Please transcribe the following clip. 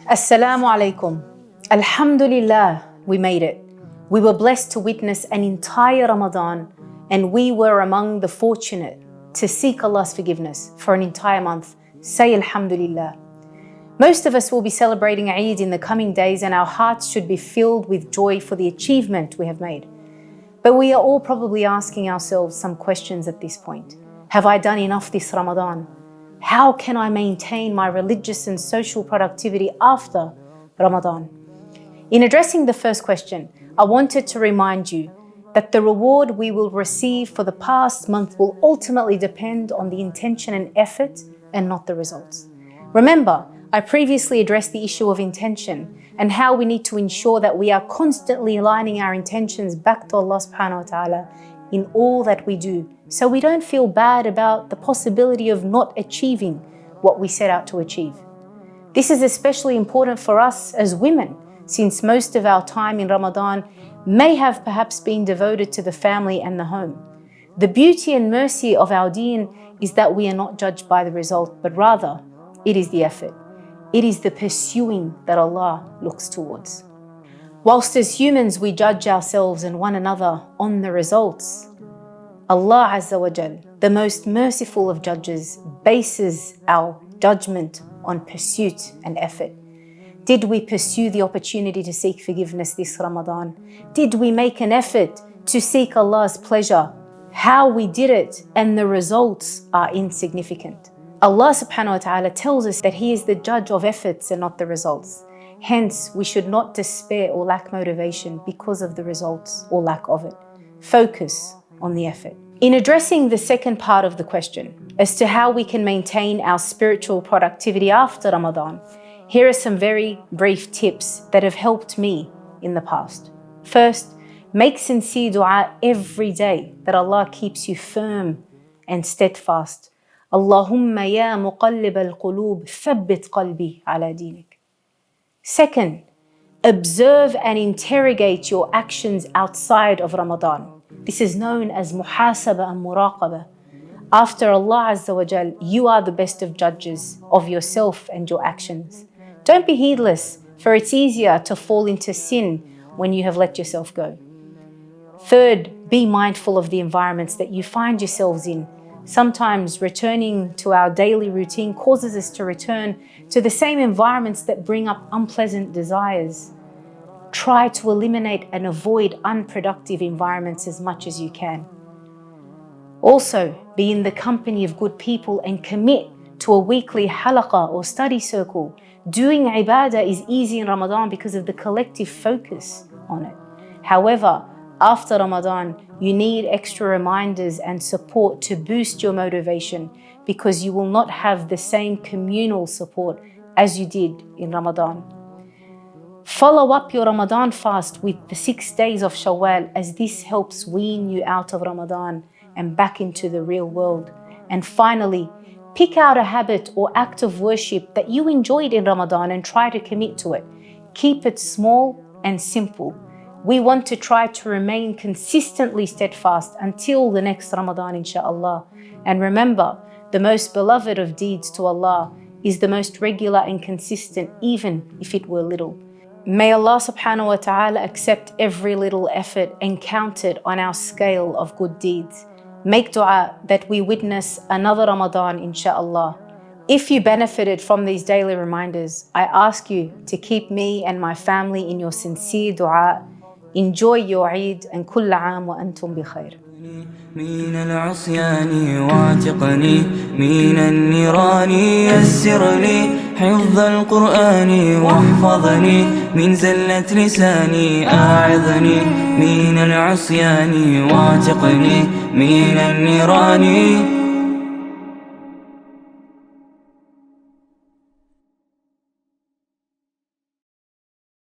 Assalamu alaikum. Alhamdulillah, we made it. We were blessed to witness an entire Ramadan, and we were among the fortunate to seek Allah's forgiveness for an entire month. Say Alhamdulillah. Most of us will be celebrating Eid in the coming days, and our hearts should be filled with joy for the achievement we have made. But we are all probably asking ourselves some questions at this point. Have I done enough this Ramadan? How can I maintain my religious and social productivity after Ramadan? In addressing the first question, I wanted to remind you that the reward we will receive for the past month will ultimately depend on the intention and effort and not the results. Remember, I previously addressed the issue of intention and how we need to ensure that we are constantly aligning our intentions back to Allah subhanahu wa ta'ala in all that we do, so we don't feel bad about the possibility of not achieving what we set out to achieve. This is especially important for us as women, since most of our time in Ramadan may have perhaps been devoted to the family and the home. The beauty and mercy of our deen is that we are not judged by the result, but rather it is the effort. It is the pursuing that Allah looks towards. Whilst as humans we judge ourselves and one another on the results, Allah Azza wa Jal, the most merciful of judges, bases our judgment on pursuit and effort. Did we pursue the opportunity to seek forgiveness this Ramadan? Did we make an effort to seek Allah's pleasure? How we did it and the results are insignificant. Allah subhanahu wa ta'ala tells us that He is the judge of efforts and not the results. Hence, we should not despair or lack motivation because of the results or lack of it. Focus on the effort. In addressing the second part of the question, as to how we can maintain our spiritual productivity after Ramadan, here are some very brief tips that have helped me in the past. First, make sincere dua every day that Allah keeps you firm and steadfast. Allahumma ya muqallib al-qulub, thabbit qalbi ala dinik. Second, observe and interrogate your actions outside of Ramadan. This is known as muhasaba and muraqaba. After Allah Azza wa Jal, you are the best of judges of yourself and your actions. Don't be heedless, for it's easier to fall into sin when you have let yourself go. Third, be mindful of the environments that you find yourselves in. Sometimes returning to our daily routine causes us to return to the same environments that bring up unpleasant desires. Try to eliminate and avoid unproductive environments as much as you can. Also, be in the company of good people and commit to a weekly halaqah or study circle. Doing ibadah is easy in Ramadan because of the collective focus on it. However, after Ramadan, you need extra reminders and support to boost your motivation because you will not have the same communal support as you did in Ramadan. Follow up your Ramadan fast with the 6 days of Shawwal, as this helps wean you out of Ramadan and back into the real world. And finally, pick out a habit or act of worship that you enjoyed in Ramadan and try to commit to it. Keep it small and simple. We want to try to remain consistently steadfast until the next Ramadan, inshaAllah. And remember, the most beloved of deeds to Allah is the most regular and consistent, even if it were little. May Allah subhanahu wa ta'ala accept every little effort and count it on our scale of good deeds. Make dua that we witness another Ramadan, inshaAllah. If you benefited from these daily reminders, I ask you to keep me and my family in your sincere dua. Enjoy your Eid and كل عام وأنتم بخير. من العصيان واعتقني من النيران يسر لي حفظ القرآن واحفظني من زلة لساني أعظني من العصيان واعتقني من النيران